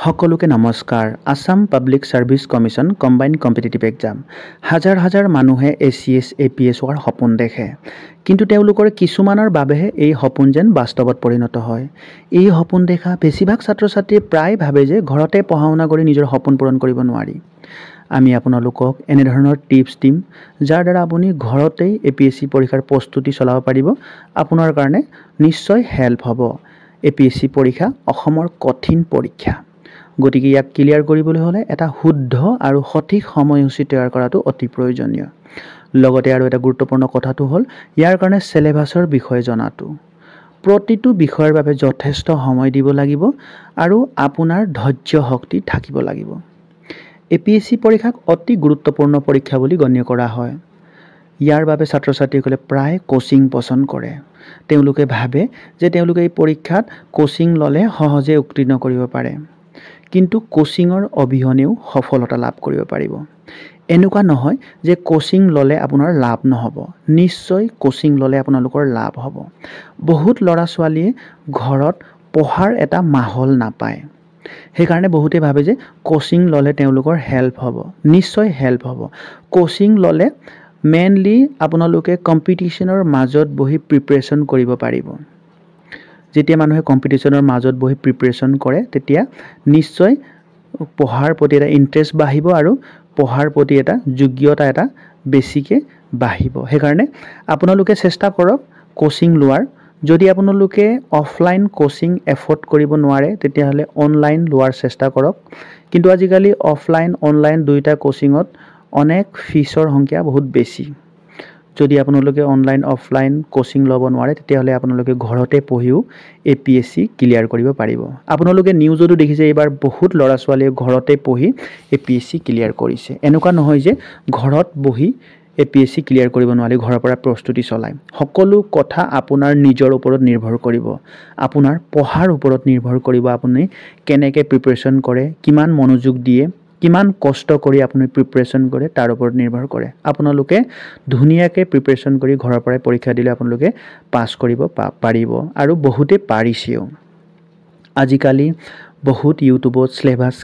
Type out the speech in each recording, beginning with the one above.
সকলোকে নমস্কাৰ। Assam public service commission combined competitive exam হাজাৰ হাজাৰ মানুহে ACS APS হোৱাৰ সপোন দেখে, কিন্তু তেওঁলোকৰ কিছুমানৰ বাবেহে এই সপোন যেন বাস্তৱত পৰিণত হয়। এই সপোন দেখা বেছিভাগ ছাত্ৰ-ছাত্ৰীয়ে প্ৰায় ভাবে যে ঘৰতে পঢ়া-শুনা কৰি নিজৰ সপোন পূৰণ কৰিব নোৱাৰি। আমি আপোনালোকক এনে ধৰণৰ টিপছ দিম যাৰ দ্বাৰা আপুনি ঘৰতেই APSC পৰীক্ষাৰ প্ৰস্তুতি চলাব পাৰিব। আপোনাৰ কাৰণে নিশ্চয় হেল্প হ'ব। APSC পৰীক্ষা অসমৰ কঠিন পৰীক্ষা, গতিকে ইয়াক ক্লিয়াৰ কৰিবলৈ হ'লে এটা শুদ্ধ আৰু সঠিক সময়সূচী তৈয়াৰ কৰাটো অতি প্ৰয়োজনীয়। লগতে আৰু এটা গুৰুত্বপূৰ্ণ কথাটো হ'ল ইয়াৰ কাৰণে সিলেবাছৰ বিষয়ে জনাটো। প্ৰতিটো বিষয়ৰ বাবে যথেষ্ট সময় দিব লাগিব আৰু আপোনাৰ ধৈৰ্য শক্তি থাকিব লাগিব। APSC পৰীক্ষাক অতি গুৰুত্বপূৰ্ণ পৰীক্ষা বুলি গণ্য কৰা হয়। ইয়াৰ বাবে ছাত্ৰ-ছাত্ৰীসকলে প্ৰায় কোচিং পছন্দ কৰে। তেওঁলোকে ভাবে যে তেওঁলোকে এই পৰীক্ষাত কোচিং ল'লে সহজে উত্তীৰ্ণ কৰিব পাৰে, কিন্তু কোচিঙৰ অবিহনেও সফলতা লাভ কৰিব পাৰিব। এনেকুৱা নহয় যে কোচিং ল'লে আপোনাৰ লাভ নহ'ব, নিশ্চয় কোচিং ল'লে আপোনালোকৰ লাভ হ'ব। বহুত ল'ৰা-ছোৱালীয়ে ঘৰত পঢ়াৰ এটা মাহল নাপায়, সেইকাৰণে বহুতে ভাবে যে কোচিং ল'লে তেওঁলোকৰ হেল্প হ'ব। নিশ্চয় হেল্প হ'ব। কোচিং ল'লে মেইনলি আপোনালোকে কম্পিটিশ্যনৰ মাজত বহি প্ৰিপাৰেশ্যন কৰিব পাৰিব। যেতিয়া মানুহে কম্পিটিশ্যনৰ মাজত বহি প্ৰিপাৰেশ্যন কৰে তেতিয়া নিশ্চয় পঢ়াৰ প্ৰতি এটা ইণ্টাৰেষ্ট বাঢ়িব আৰু পঢ়াৰ প্ৰতি এটা যোগ্যতা এটা বেছিকৈ বাঢ়িব। সেইকাৰণে আপোনালোকে চেষ্টা কৰক কোচিং লোৱাৰ। যদি আপোনালোকে অফলাইন কোচিং এফৰ্ড কৰিব নোৱাৰে তেতিয়াহ'লে অনলাইন লোৱাৰ চেষ্টা কৰক, কিন্তু আজিকালি অফলাইন অনলাইন দুয়োটা কোচিঙত অনেক ফিছৰ সংখ্যা বহুত বেছি। যদি আপোনালোকে অনলাইন অফলাইন কোচিং ল'ব নোৱাৰে তেতিয়াহ'লে আপোনালোকে ঘৰতে পঢ়িও APSC ক্লিয়াৰ কৰিব পাৰিব। আপোনালোকে নিউজতো দেখিছে এইবাৰ বহুত ল'ৰা-ছোৱালীয়ে ঘৰতে পঢ়ি APSC ক্লিয়াৰ কৰিছে। এনেকুৱা নহয় যে ঘৰত বহি APSC ক্লিয়াৰ কৰিব নোৱাৰি, ঘৰৰ পৰা প্ৰস্তুতি চলায়। সকলো কথা আপোনাৰ নিজৰ ওপৰত নিৰ্ভৰ কৰিব, আপোনাৰ পঢ়াৰ ওপৰত নিৰ্ভৰ কৰিব। আপুনি কেনেকৈ প্ৰিপাৰেশ্যন কৰে, কিমান মনোযোগ দিয়ে, কিমান কষ্ট কৰি আপুনি প্ৰিপাৰেশ্যন কৰে তাৰ ওপৰত নিৰ্ভৰ কৰে। আপোনালোকে ধুনীয়াকৈ প্ৰিপাৰেশ্যন কৰি ঘৰৰ পৰাই পৰীক্ষা দিলে আপোনালোকে পাছ কৰিব পাৰিব আৰু বহুতে পাৰিছেও। আজিকালি বহুত ইউটিউবত সিলেবাছ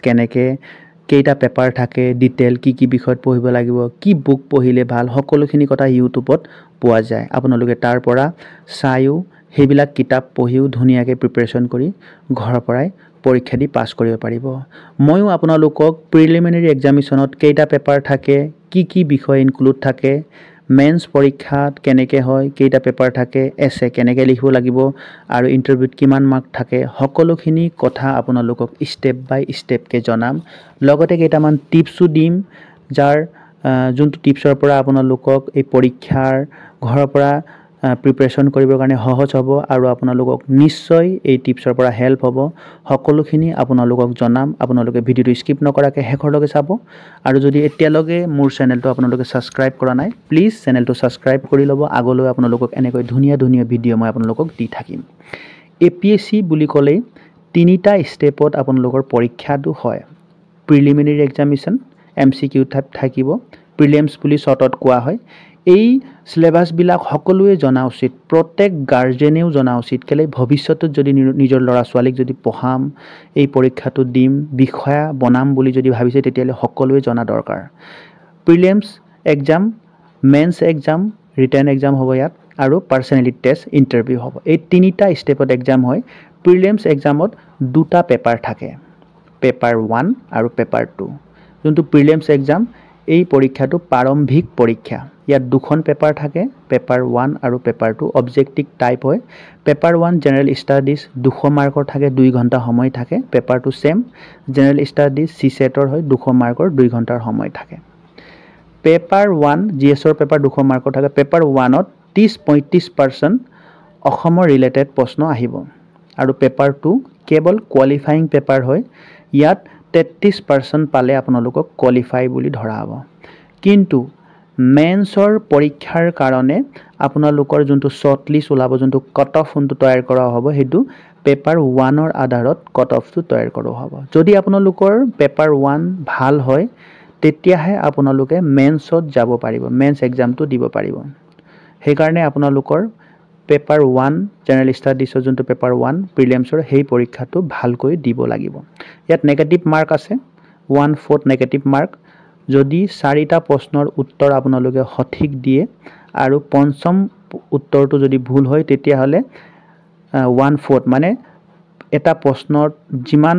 কেইটা পেপাৰ থাকে, ডিটেইল কি বিষয়ত পঢ়িব লাগিব, কি বুক পঢ়িলে ভাল, সকলোখিনি কথা ইউটিউবত পোৱা যায়। আপোনালোকে তাৰ পৰা চাইও সেইবিলাক কিতাপ পঢ়িও ধুনীয়াকৈ প্ৰিপাৰেশ্যন কৰি ঘৰৰ পৰাই পৰীক্ষা দি পাছ কৰিব পাৰিব। ময়ো আপোনালোকক প্ৰিলিমিনাৰী এক্সামিনেশ্যনত কেইটা পেপাৰ থাকে, কি বিষয় ইনক্লুড থাকে, মেন্স পৰীক্ষাত কেনেকৈ হয়, কেইটা পেপাৰ থাকে, এছে কেনেকৈ লিখিব লাগিব আৰু ইণ্টাৰভিউত কিমান মাৰ্ক থাকে, সকলোখিনি কথা আপোনালোকক ষ্টেপ বাই ষ্টেপকৈ জনাম। লগতে কেইটামান টিপছো দিম যাৰ যোনটো টিপছৰ পৰা আপোনালোকক এই পৰীক্ষাৰ ঘৰৰ পৰা প্ৰিপাৰেশ্যন কৰিবৰ কাৰণে সহজ হ'ব আৰু আপোনালোকক নিশ্চয় এই টিপছৰ পৰা হেল্প হ'ব। সকলোখিনি আপোনালোকক জনাম। আপোনালোকে ভিডিঅ'টো স্কিপ নকৰাকৈ শেষৰলৈকে চাব আৰু যদি এতিয়ালৈকে মোৰ চেনেলটো আপোনালোকে ছাবস্ক্ৰাইব কৰা নাই প্লিজ চেনেলটো ছাবস্ক্ৰাইব কৰি ল'ব। আগলৈ আপোনালোকক এনেকৈ ধুনীয়া ভিডিঅ' মই আপোনালোকক দি থাকিম। APSC বুলি ক'লেই তিনিটা ষ্টেপত আপোনালোকৰ পৰীক্ষাটো হয়। প্ৰিলিমিনাৰী এক্সামিনেশ্যন MCQ থাকিব, প্ৰিলিমছ বুলি শ্বৰ্টত কোৱা হয়। এই সিলেবাছবিলাক সকলোৱে জনা উচিত, প্ৰত্যেক গাৰ্জেনেও জনা উচিত। কেলৈ ভৱিষ্যতত যদি নিজৰ ল'ৰা-ছোৱালীক যদি পঢ়াম, এই পৰীক্ষাটো দিম, বিষয়া বনাম বুলি যদি ভাবিছে তেতিয়াহ'লে সকলোৱে জনা দৰকাৰ। Prelims exam, men's exam, written exam হ'ব ইয়াত আৰু পাৰ্চনেলিটি টেষ্ট, ইণ্টাৰভিউ হ'ব। এই তিনিটা ষ্টেপত এক্সাম হয়। প্ৰিলিমছ এক্সামত দুটা পেপাৰ থাকে, পেপাৰ 1 আৰু পেপাৰ 2। যোনটো প্ৰিলিমছ এক্সাম এই পৰীক্ষাটো প্ৰাৰম্ভিক পৰীক্ষা। ইয়াত দুখন পেপাৰ থাকে, পেপাৰ 1 আৰু পেপাৰ 2 অবজেক্টিভ টাইপ হয়। পেপাৰ 1 জেনেৰেল ষ্টাডিজ 200 মাৰ্কৰ থাকে, 2 ঘণ্টা সময় থাকে। পেপাৰ 2 ছেম জেনেৰেল ষ্টাডিজ CSATৰ হয়, 200 মাৰ্কৰ 2 ঘণ্টাৰ সময় থাকে। পেপাৰ 1 GSৰ পেপাৰ 200 মাৰ্কৰ থাকে। পেপাৰ 1ত 30-35% অসমৰ ৰিলেটেড প্ৰশ্ন আহিব আৰু পেপাৰ 2 কেৱল কোৱালিফাইং পেপাৰ হয়। ইয়াত 33% পালে আপোনালোকক কোৱালিফাই বুলি ধৰা হ'ব। কিন্তু মেন্সৰ পৰীক্ষাৰ কাৰণে আপোনালোকৰ যোনটো শ্বৰ্ট লিষ্ট ওলাব, যোনটো কাট অফ তৈয়াৰ কৰা হ'ব, সেইটো পেপাৰ 1ৰ আধাৰত কাট অফটো তৈয়াৰ কৰা হ'ব। যদি আপোনালোকৰ পেপাৰ 1 ভাল হয় তেতিয়াহে আপোনালোকে মেন্সত যাব পাৰিব, মেন্স এক্সামটো দিব পাৰিব। সেইকাৰণে আপোনালোকৰ পেপাৰ 1 জেনেৰেল ষ্টাডিজৰ যোনটো পেপাৰ 1 প্ৰিলিমছৰ সেই পৰীক্ষাটো ভালকৈ দিব লাগিব ইয়াত নেগেটিভ মাৰ্ক আছে 1/4 নেগেটিভ মাৰ্ক যদি 4টা প্ৰশ্নৰ উত্তৰ আপোনালোকে সঠিক দিয়ে আৰু পঞ্চম উত্তৰটো যদি ভুল হয় তেতিয়া হলে 1/4 মানে এটা প্ৰশ্নত যিমান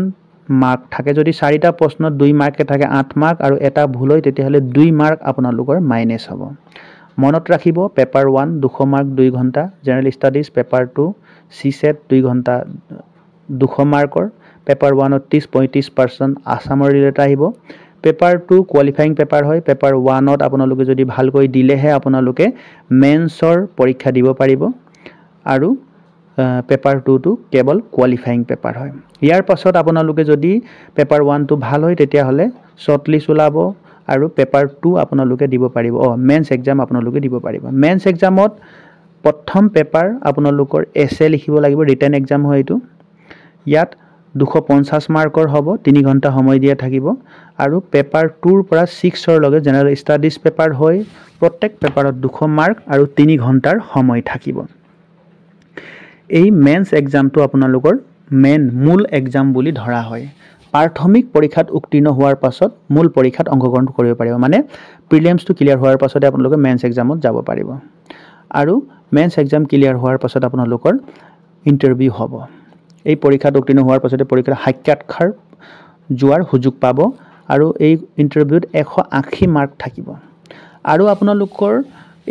মাৰ্ক থাকে যদি 4টা প্ৰশ্নত 2 মাৰ্কে থাকে 8 মাৰ্ক আৰু এটা ভুল হয় তেতিয়া হলে 2 মাৰ্ক আপোনালোকৰ মাইনাস হ'ব মনত ৰাখিব পেপাৰ 1 200 মাৰ্ক 2 ঘণ্টা জেনেৰেল ষ্টাডিজ পেপাৰ 2 সিসেট 2 ঘণ্টা 200 মাৰ্কৰ পেপাৰ 1 ত 30-35% আসামৰ ৰিলেট আহিব পেপাৰ 2 কোৱালিফাইং পেপাৰ হয় পেপাৰ 1 ত আপোনালোকে যদি ভালকৈ দিলেহে আপোনালোকে মেন্সৰ পৰীক্ষা দিব পাৰিব আৰু পেপাৰ 2 টো কেৱল কোৱালিফাইং পেপাৰ হয় ইয়াৰ পাছত আপোনালোকে যদি পেপাৰ 1 টো ভাল হয় তেতিয়া হলে শৰ্ট লিষ্ট ওলাব আৰু পেপাৰ 2 আপোনালোকে দিব পাৰিব মেন্স এক্সাম আপোনালোকে দিব পাৰিব মেন্স এক্সামত প্ৰথম পেপাৰ আপোনালোকৰ এছে লিখিব লাগিব ৰিটেন এক্সাম হয় এটো ইয়াত 250 মাৰ্কৰ হ'ব 3 ঘণ্টা সময় দিয়া থাকিব আৰু পেপাৰ 2 ৰ পৰা 6 ৰ লগে জেনেৰেল ষ্টাডিজ পেপাৰ হয় প্ৰত্যেক পেপাৰত 200 মাৰ্ক আৰু 3 ঘণ্টাৰ সময় থাকিব এই মেন্স এক্সামটো আপোনালোকৰ মূল এক্সাম বুলি ধৰা হয় প্ৰাথমিক পৰীক্ষাত উত্তীৰ্ণ হোৱাৰ পাছত মূল পৰীক্ষাত অংশগ্ৰহণ কৰিব পাৰিব মানে প্ৰিলিমছটো ক্লিয়াৰ হোৱাৰ পাছতে আপোনালোকে মেন্স এক্সামত যাব পাৰিব আৰু মেন্স এক্সাম ক্লিয়াৰ হোৱাৰ পাছত আপোনালোকৰ ইন্টাৰভিউ হ'ব এই পৰীক্ষাত উত্তীৰ্ণ হোৱাৰ পাছতে পৰীক্ষাৰ সাক্ষাৎকাৰ যোৱাৰ সুযোগ পাব আৰু এই ইন্টাৰভিউত 180 মাৰ্ক থাকিব আৰু আপোনালোকৰ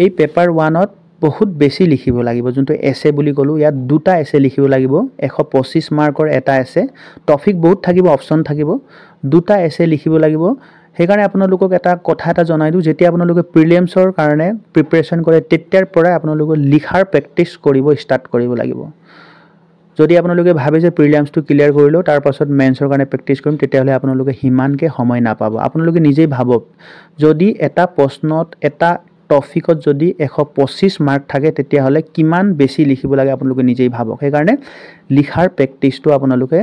এই পেপাৰ 1 ত বহুত বেছি লিখিব লাগিব যোনটো এছে বুলি কলো ইয়াত দুটা এছে লিখিব লাগিব 125 মাৰ্কৰ এটা এছে টপিক বহুত থাকিব অপচন থাকিব দুটা এছে লিখিব লাগিব সেইকাৰণে আপোনালোকক এটা কথা এটা জনাই দিও যেতিয়া আপোনালোকে প্ৰিলিমছৰ কাৰণে প্ৰিপাৰেচন কৰে তেতিয়াৰ পৰা আপোনালোকে লিখাৰ প্ৰেক্টিস কৰিব ষ্টাৰ্ট কৰিব লাগিব যদি আপোনালোকে ভাবে যে প্ৰিলিমছটো ক্লিয়াৰ কৰিলো তাৰ পাছত মেন্সৰ কাৰণে প্ৰেক্টিস কৰিম তেতিয়া হলে আপোনালোকে হিমানকে সময় নাপাব আপোনালোকে নিজেই ভাবক যদি এটা প্ৰশ্নত এটা টপিকত যদি 125 মাৰ্ক থাকে তেতিয়া হলে কিমান বেছি লিখিব লাগে আপোনালোকে নিজেই ভাবক সেইকাৰণে লিখাৰ প্ৰেক্টিসটো আপোনালোকে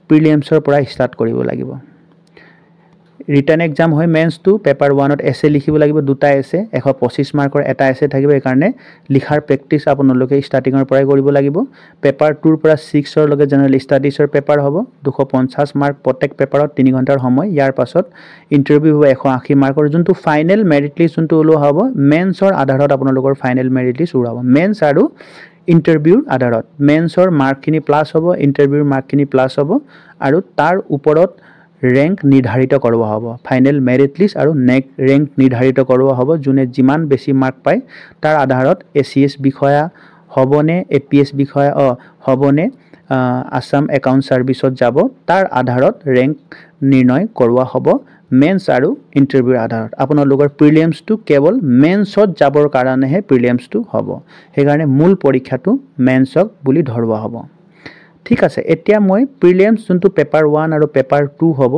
প্ৰিলিমছৰ পৰা ষ্টাৰ্ট কৰিব লাগিব ৰিটেন এক্সাম হয় মেন্স টু পেপাৰ 1 ত এছে লিখিব লাগিব দুটা এছে 125 মাৰ্কৰ এটা এছে থাকিব এই কাৰণে লিখাৰ প্ৰেক্টিস আপোনালোকে ষ্টাৰ্টিংৰ পৰাই কৰিব লাগিব পেপাৰ 2 ৰ পৰা 6 ৰ লগে জেনেৰেল ষ্টাডিজৰ পেপাৰ হ'ব 250 মাৰ্ক প্ৰত্যেক পেপাৰত 3 ঘণ্টাৰ সময় ইয়াৰ পাছত ইন্টাৰভিউ হ'ব 180 মাৰ্কৰ যোনটো ফাইনেল মেৰিট লিষ্ট যোনটো ওলোৱা হ'ব মেন্সৰ আধাৰত আপোনালোকৰ ফাইনেল মেৰিট লিষ্ট ওলাব মেন্স আৰু ইন্টাৰভিউৰ আধাৰত মেন্সৰ মাৰ্কখিনি প্লাস হ'ব ইন্টাৰভিউৰ মাৰ্কখিনি প্লাস হ'ব আৰু তাৰ ওপৰত rank নিৰ্ধাৰিত কৰোৱা হ'ব ফাইনেল মেৰিট লিষ্ট আৰু নেক rank নিৰ্ধাৰিত কৰোৱা হ'ব যোনে যিমান বেছি মাৰ্ক পায় তাৰ আধাৰত এসিএস বিষয়া হ'বনে এপিএস বিষয়া হ'বনে আসাম একাউন্ট সাৰ্ভিসত যাব তাৰ আধাৰত rank নিৰ্ণয় কৰোৱা হ'ব মেন্স আৰু ইন্টাৰভিউৰ আধাৰত আপোনালোকৰ প্ৰিলিমছটো কেৱল মেন্সত যাবৰ কাৰণেহে প্ৰিলিমছটো হ'ব সেইকাৰণে মূল পৰীক্ষাটো মেন্সক বুলি ধৰৱা হ'ব ঠিক আছে এতিয়া মই প্ৰিলিমছ যোনটো পেপাৰ 1 আৰু পেপাৰ 2 হ'ব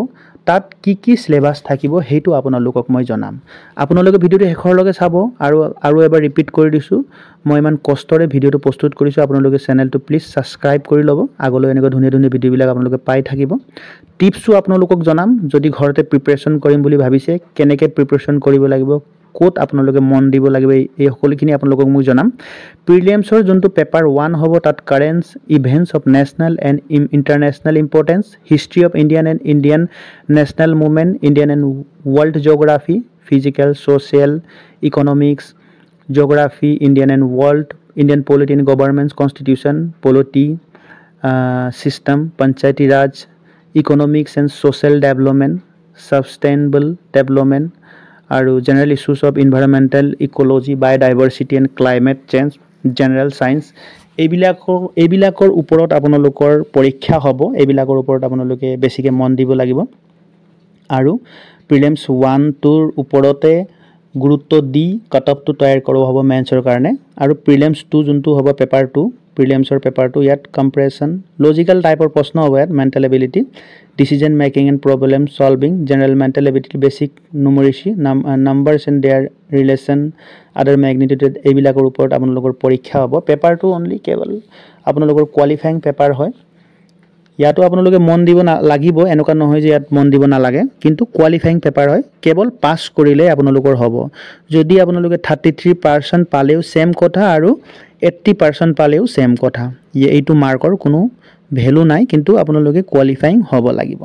তাত কি সিলেবাস থাকিব হেতু আপোনালোকক মই জনাম আপোনালোকে ভিডিওটো হেখৰলৈকে চাব আৰু এবাৰ ৰিপিট কৰি দিছো মই ইমান কষ্টৰে ভিডিওটো প্ৰস্তুত কৰিছো আপোনালোকে চেনেলটো প্লিজ সাবস্ক্ৰাইব কৰি ল'ব আগলৈ এনেকৈ ধুনীয়া ভিডিওবিলাক আপোনালোকে পাই থাকিব টিপছও আপোনালোকক জনাম যদি ঘৰতে প্ৰিপাৰেচন কৰিম বুলি ভাবিছে কেনেকৈ প্ৰিপাৰেচন কৰিব লাগিব কোট আপোনালোকে মন দিব লাগিব এই সকলোখিনি আপোনালোকক মই জনাম প্ৰিলিমছৰ যোনটো পেপাৰ 1 হ'ব তাত current events of national and international importance history of Indian and Indian national movement Indian and world geography physical social economics geography Indian and world Indian polity and government constitution polity system Panchayati Raj economics and social development sustainable development আৰু general issues of environmental ecology biodiversity and climate change general science এইবিলাকৰ ওপৰত আপোনালোকৰ পৰীক্ষা হ'ব এইবিলাকৰ ওপৰত আপোনালোকে বেছিকৈ মন দিব লাগিব আৰু প্ৰিলিমছ 1 2 ৰ ওপৰতে গুৰুত্ব দি কাটঅফটো তৈয়াৰ কৰোৱা হ'ব মেন্সৰ কাৰণে আৰু প্ৰিলিমছ 2 যোনটো হ'ব পেপাৰ 2 প্ৰিলিমছৰ পেপাৰ 2 ইয়াত কম্প্ৰেছন লজিক্যাল টাইপৰ প্ৰশ্ন হ'ব ইয়াত mental ability decision making and problem solving general mental ability basic numeracy numbers and their relation other magnitude এইবিলাকৰ ওপৰত আপোনালোকৰ পৰীক্ষা হ'ব পেপাৰ 2 অনলি কেৱল আপোনালোকৰ কোৱালিফাইং পেপাৰ হয় ইয়াতো আপোনালোকে মন দিব লাগিব এনেকুৱা নহয় যে ইয়াত মন দিব নালাগে কিন্তু কোৱালিফাইং পেপাৰ হয় কেৱল পাছ কৰিলে আপোনালোকৰ হ'ব যদি আপোনালোকে 33% পালেও সেম কথা আৰু 80% পালেও সেম কথা এইটো মাৰ্কৰ কোনো ভ্যালু নাই কিন্তু আপোনালোকে কোৱালিফাইং হ'ব লাগিব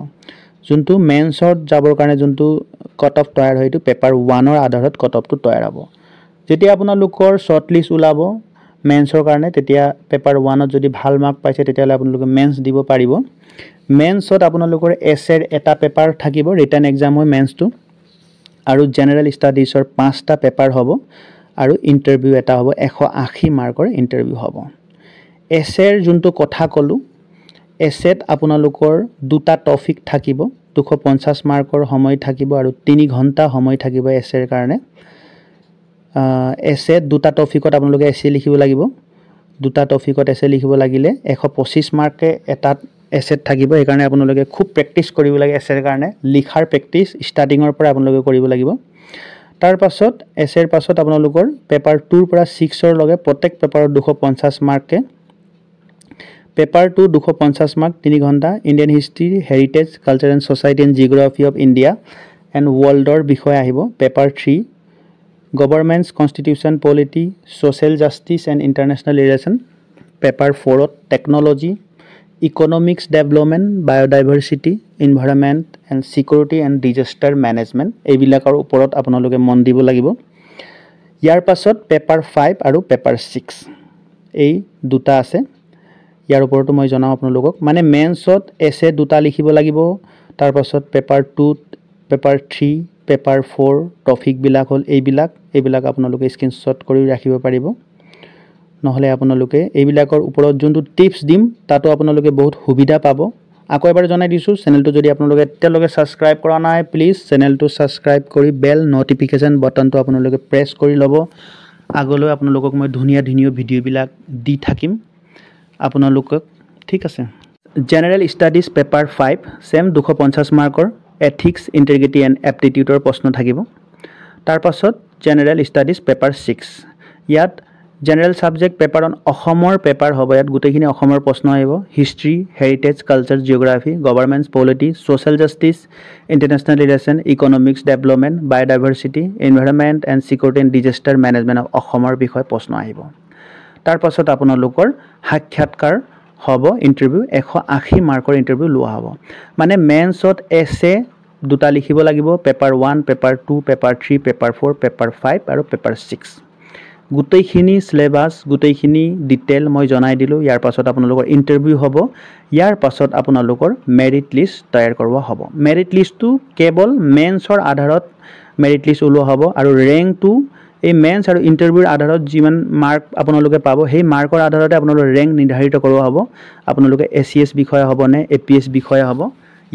যোনটো মেন্সত যাবৰ কাৰণে যোনটো কট অফ তৈয়াৰ হয় এইটো পেপাৰ 1 ৰ আধাৰত কট অফটো তৈয়াৰ হ'ব যেতিয়া আপোনালোকৰ শৰ্ট লিষ্ট ওলাব মেন্সৰ কাৰণে তেতিয়া পেপাৰ 1 ত যদি ভাল মাৰ্ক পাইছে তেতিয়ালে আপোনালোকে মেন্স দিব পাৰিব মেন্সত আপোনালোকৰ এছএৰ এটা পেপাৰ থাকিব ৰিটেন এক্সাম হয় মেন্সটো আৰু জেনাৰেল ষ্টাডিজৰ 5টা পেপাৰ হ'ব আৰু ইন্টাৰভিউ এটা হ'ব 180 মাৰ্কৰ ইন্টাৰভিউ হ'ব এছএৰ যোনটো কথা কলো এছেট আপোনালোকৰ দুটা টপিক থাকিব 250 মাৰ্কৰ সময় থাকিব আৰু 3 ঘণ্টা সময় থাকিব এছেৰ কাৰণে এছে দুটা টপিকত আপোনালোকে এছে লিখিব লাগিব দুটা টপিকত এছে লিখিব লাগিলে 125 মাৰ্কে এটা এছেট থাকিব এই কাৰণে আপোনালোকে খুব প্ৰেক্টিস কৰিব লাগে এছেৰ কাৰণে লিখাৰ প্ৰেক্টিস ষ্টাৰ্টিংৰ পৰা আপোনালোকে কৰিব লাগিব তাৰ পাছত এছেৰ পাছত আপোনালোকৰ পেপাৰ 2 ৰ পৰা 6 ৰ লগে প্ৰত্যেক পেপাৰত 250 মাৰ্কে পেপাৰ 2 250 মাৰ্ক 3 ঘণ্টা Indian history heritage culture and society and geography of India and ৱৰ্ল্ডৰ বিষয় আহিব paper 3 Government's Constitution, Polity, Social Justice and International Relation. Paper 4 Technology, Economics Development, Biodiversity, Environment and Security and Disaster Management. এইবিলাকৰ ওপৰত আপোনালোকে মন দিব লাগিব ইয়াৰ পাছত পেপাৰ 5 আৰু পেপাৰ 6 এই দুটা আছে ইয়াৰ ওপৰতো মই জনাও আপোনালোকক মানে মেন্সত এছে দুটা লিখিব লাগিব তাৰ পাছত পেপাৰ 2 পেপাৰ 3 পেপাৰ 4 টপিক বিলাক হল এইবিলাক আপোনালোকে স্ক্ৰিনশ্বট কৰি ৰাখিব পাৰিব নহলে আপোনালোকে এইবিলাকৰ ওপৰত যোনটো টিপস দিম তাতো আপোনালোকে বহুত সুবিধা পাব আকৌ এবাৰ জনাই দিছো চেনেলটো যদি আপোনালোকে এতিয়ালৈকে সাবস্ক্ৰাইব কৰা নাই প্লিজ চেনেলটো সাবস্ক্ৰাইব কৰি বেল নটিফিকেশন বাটনটো আপোনালোকে প্ৰেছ কৰি ল'ব আগলৈ আপোনালোকক মই ধুনিয়া ভিডিও বিলাক দি থাকিম আপোনালোকক ঠিক আছে জেনাৰেল ষ্টাডিজ পেপাৰ 5 সেম 250 মাৰ্কৰ ethics integrity and aptitude or প্ৰশ্ন থাকিব তাৰ পাছত জেনাৰেল ষ্টাডিজ পেপাৰ 6 ইয়াত জেনাৰেল সাবজেক্ট পেপাৰ অন অসমৰ পেপাৰ হ'ব ইয়াত গুটেখিনি অসমৰ প্ৰশ্ন আহিব history heritage culture geography governments polity social justice international relation economics development biodiversity environment and security and disaster management of অসমৰ বিষয় প্ৰশ্ন আহিব তাৰ পাছত আপোনালোকৰ সাক্ষাৎকাৰ হ'ব ইন্টাৰভিউ 180 মাৰ্কৰ ইন্টাৰভিউ লোৱা হ'ব মানে মেন্সত এছে দুটা লিখিব লাগিব paper 1 paper 2 paper 3 paper 4 paper 5 আৰু পেপাৰ 6 গুটেইখিনি সিলেবাস গুটেইখিনি ডিটেইল মই জনাই দিলো ইয়াৰ পাছত আপোনালোকৰ ইন্টাৰভিউ হ'ব ইয়াৰ পাছত আপোনালোকৰ মেৰিট লিষ্ট তৈয়াৰ কৰোৱা হ'ব মেৰিট লিষ্টটো কেৱল মেন্সৰ আধাৰত মেৰিট লিষ্ট ওলোৱা হ'ব আৰু ৰেংকটো এই মেন্স আৰু ইন্টাৰভিউৰ আধাৰত যিমান মাৰ্ক আপোনালোকে পাব সেই মাৰ্কৰ আধাৰতে আপোনালোকৰ ৰেংক নিৰ্ধাৰিত কৰোৱা হ'ব আপোনালোকে এসিএস বিষয় হ'ব নে এপিএস বিষয় হ'ব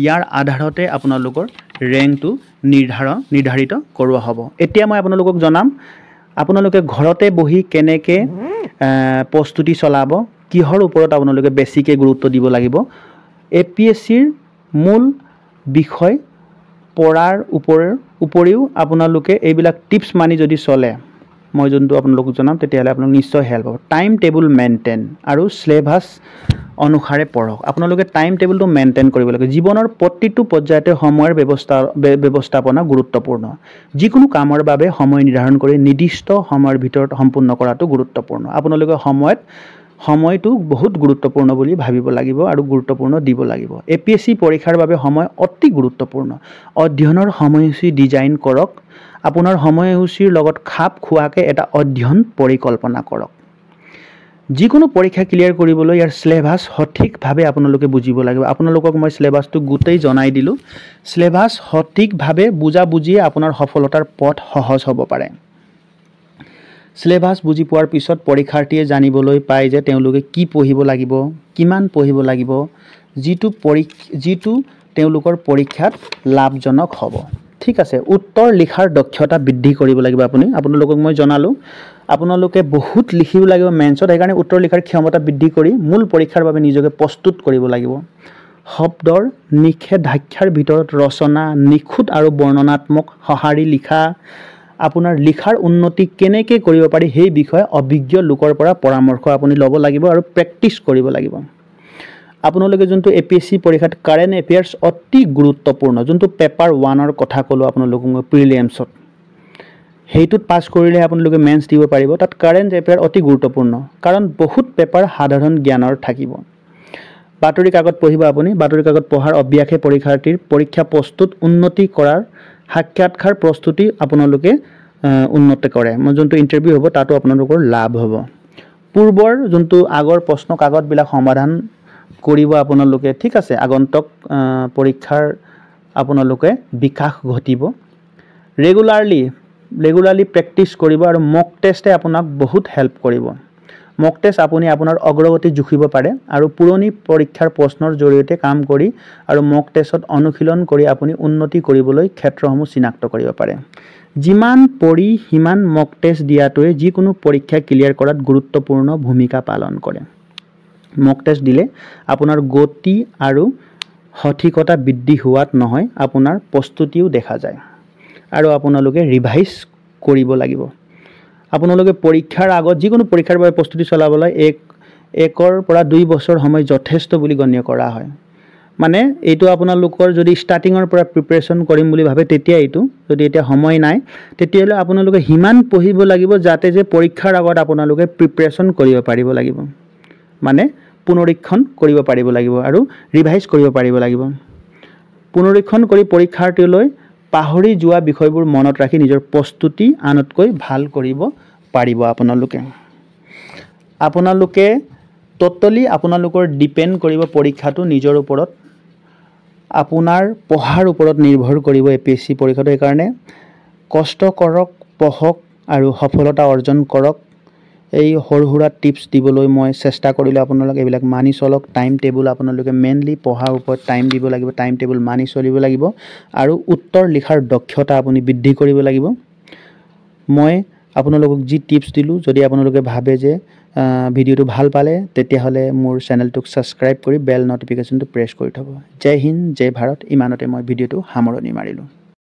ইয়াৰ আধাৰতে আপোনালোকৰ ৰেংকটো নিৰ্ধাৰিত কৰোৱা হ'ব এতিয়া মই আপোনালোকক জনাম আপোনালোকে ঘৰতে বহি কেনেকে প্ৰস্তুতি চলাব কিহৰ ওপৰত আপোনালোকে বেছিকে গুৰুত্ব দিব লাগিব এপিএসসিৰ মূল বিষয় পঢ়াৰ উপৰিও আপোনালোকে এইবিলাক টিপস মানি যদি চলে মই যোনটো আপোনালোকক জনাম তেতিয়ালে আপোনাক নিশ্চয় হেল্প হ'ব টাইম টেবুল মেইনটেইন আৰু সিলেবাস অনুসাৰে পঢ়ক আপোনালোকে টাইম টেবুলটো মেইনটেইন কৰিব লাগে জীৱনৰ প্ৰতিটো পৰ্যায়তে সময়ৰ ব্যৱস্থাপনা গুৰুত্বপূৰ্ণ যিকোনো কামৰ বাবে সময় নিৰ্ধাৰণ কৰি নিৰ্দিষ্ট সময়ৰ ভিতৰত সম্পূৰ্ণ কৰাটো গুৰুত্বপূৰ্ণ আপোনালোকে সময়টো বহুত গুৰুত্বপূৰ্ণ বুলি ভাবিব লাগিব আৰু গুৰুত্বপূৰ্ণ দিব লাগিব এপিএসসি পৰীক্ষাৰ বাবে সময় অতি গুৰুত্বপূৰ্ণ অধ্যয়নৰ সময়সূচী ডিজাইন কৰক আপোনাৰ সময়সূচীৰ লগত খাপ খোৱাকে এটা অধ্যয়ন পৰিকল্পনা কৰক যিকোনো পৰীক্ষা ক্লিয়াৰ কৰিবলৈ ইয়াৰ সিলেবাস সঠিকভাৱে আপোনালোকে বুজিব লাগিব আপোনালোকক মই সিলেবাসটো গুটেই জনাই দিলো সিলেবাস সঠিকভাৱে বুজি আপোনাৰ সফলতাৰ পথ সহজ হ'ব পাৰে সিলেবাস বুজি পোৱাৰ পিছত পৰীক্ষাৰ্থীয়ে জানিবলৈ পায় যে তেওঁলোকে কি পঢ়িব লাগিব কিমান পঢ়িব লাগিব যিটো তেওঁলোকৰ পৰীক্ষাত লাভজনক হ'ব ঠিক আছে উত্তৰ লিখাৰ দক্ষতা বৃদ্ধি কৰিব লাগিব আপোনালোকক মই জনালো আপোনালোকে বহুত লিখিব লাগিব মেন্সত সেইকাৰণে উত্তৰ লিখাৰ ক্ষমতা বৃদ্ধি কৰি মূল পৰীক্ষাৰ বাবে নিজকে প্ৰস্তুত কৰিব লাগিব শব্দৰ নিষেধাজ্ঞাৰ ভিতৰত ৰচনা নিখুঁত আৰু বৰ্ণনাত্মক সঁহাৰি লিখা আপোনাৰ লিখাৰ উন্নতি কেনেকৈ কৰিব পাৰি সেই বিষয়ে অভিজ্ঞ লোকৰ পৰা পৰামৰ্শ আপুনি ল'ব লাগিব আৰু প্ৰেক্টিস কৰিব লাগিব আপোনালোকে যোনটো APSC পৰীক্ষাত কাৰেণ্ট এফেয়াৰ্স অতি গুৰুত্বপূৰ্ণ যোনটো পেপাৰ 1ৰ কথা ক'লো আপোনালোকক প্ৰিলিমছত হেইটোত পাস কৰিলে আপোনালোকে মেন্স দিব পাৰিব তাত কাৰেণ্ট এফেয়াৰ অতি গুৰুত্বপূৰ্ণ কাৰণ বহুত পেপাৰ সাধাৰণ জ্ঞানৰ থাকিব বাতৰি কাকত পঢ়িব আপুনি বাতৰি কাকত পঢ়াৰ অভ্যাসে পৰীক্ষাৰ্থীৰ পৰীক্ষা প্ৰস্তুত উন্নতি কৰাৰ সাক্ষাৎকাৰ প্ৰস্তুতি আপোনালোকে উন্নত কৰে যোনটো ইন্টাৰভিউ হ'ব তাতো আপোনালোকৰ লাভ হ'ব পূৰ্বৰ যোনটো আগৰ প্ৰশ্ন কাকত বিলাক সমাধান কৰিব আপোনালোকে ঠিক আছে আগন্তুক পৰীক্ষাৰ আপোনালোকে বিকাশ ঘটিব ৰেগুলাৰলি প্ৰেক্টিস কৰিব আৰু মক টেষ্টে আপোনাক বহুত হেল্প কৰিব মক টেষ্ট আপুনি আপোনাৰ অগ্ৰগতি জুখিব পাৰে আৰু পুৰণি পৰীক্ষাৰ প্ৰশ্নৰ জৰিয়তে কাম কৰি আৰু মক টেষ্টত অনুশীলন কৰি আপুনি উন্নতি কৰিবলৈ ক্ষেত্ৰসমূহ চিনাক্ত কৰিব পাৰে যিমান পঢ়ি হিমান মক টেষ্ট দিয়াটোৱে যিকোনো পৰীক্ষা ক্লিয়াৰ কৰাত গুৰুত্বপূৰ্ণ ভূমিকা পালন কৰে মক টেষ্ট দিলে আপোনাৰ গতি আৰু সঠিকতা বৃদ্ধি হোৱাত নহয় আপোনাৰ প্ৰস্তুতিও দেখা যায় আৰু আপোনালোকে ৰিভাইজ কৰিব লাগিব আপোনালোকে পৰীক্ষাৰ আগত যিকোনো পৰীক্ষাৰ বাবে প্ৰস্তুতি চলাবলৈ 1 পৰা 2 বছৰ সময় যথেষ্ট বুলি গণ্য কৰা হয় মানে এইটো আপোনালোকৰ যদি ষ্টাৰ্টিংৰ পৰা প্ৰিপাৰেচন কৰিম বুলি ভাবে তেতিয়া এইটো যদি এতিয়া সময় নাই তেতিয়ালে আপোনালোকে হিমান পঢ়িব লাগিব যাতে যে পৰীক্ষাৰ আগত আপোনালোকে প্ৰিপাৰেচন কৰিব পাৰিব লাগিব মানে পুনৰীক্ষণ কৰিব পাৰিব লাগিব আৰু ৰিভাইজ কৰিব পাৰিব লাগিব পুনৰীক্ষণ কৰি পৰীক্ষাৰ্থীলৈ পাহৰি যোৱা বিষয়বোৰ মনত ৰাখি নিজৰ প্ৰস্তুতি আনতকৈ ভাল কৰিব পাৰিব আপোনালোকে টোটালি আপোনালোকৰ ডিপেন্ড কৰিব পৰীক্ষাটো নিজৰ ওপৰত আপোনাৰ পঢ়াৰ ওপৰত নিৰ্ভৰ কৰিব APSC পৰীক্ষাটো এই কাৰণে কষ্ট কৰক পঢ়ক আৰু সফলতা অৰ্জন কৰক এই হৰহুৰা টিপস দিবলৈ মই চেষ্টা কৰিলে আপোনালোকে এইবিলাক মানি চলক টাইম টেবুল আপোনালোকে মেইনলি পঢ়াৰ ওপৰত টাইম দিব লাগিব টাইম টেবুল মানি চলিব লাগিব আৰু উত্তৰ লিখাৰ দক্ষতা আপুনি বৃদ্ধি কৰিব লাগিব মই আপোনালোকক যি টিপস দিলো যদি আপোনালোকে ভাবে যে ভিডিওটো ভাল পালে তেতিয়া হলে মোৰ চেনেলটোক সাবস্ক্ৰাইব কৰি বেল নটিফিকেশনটো প্ৰেছ কৰি থব জয় হিন্দ জয় ভাৰত ইমানতে মই ভিডিওটো সামৰণি মাৰিলো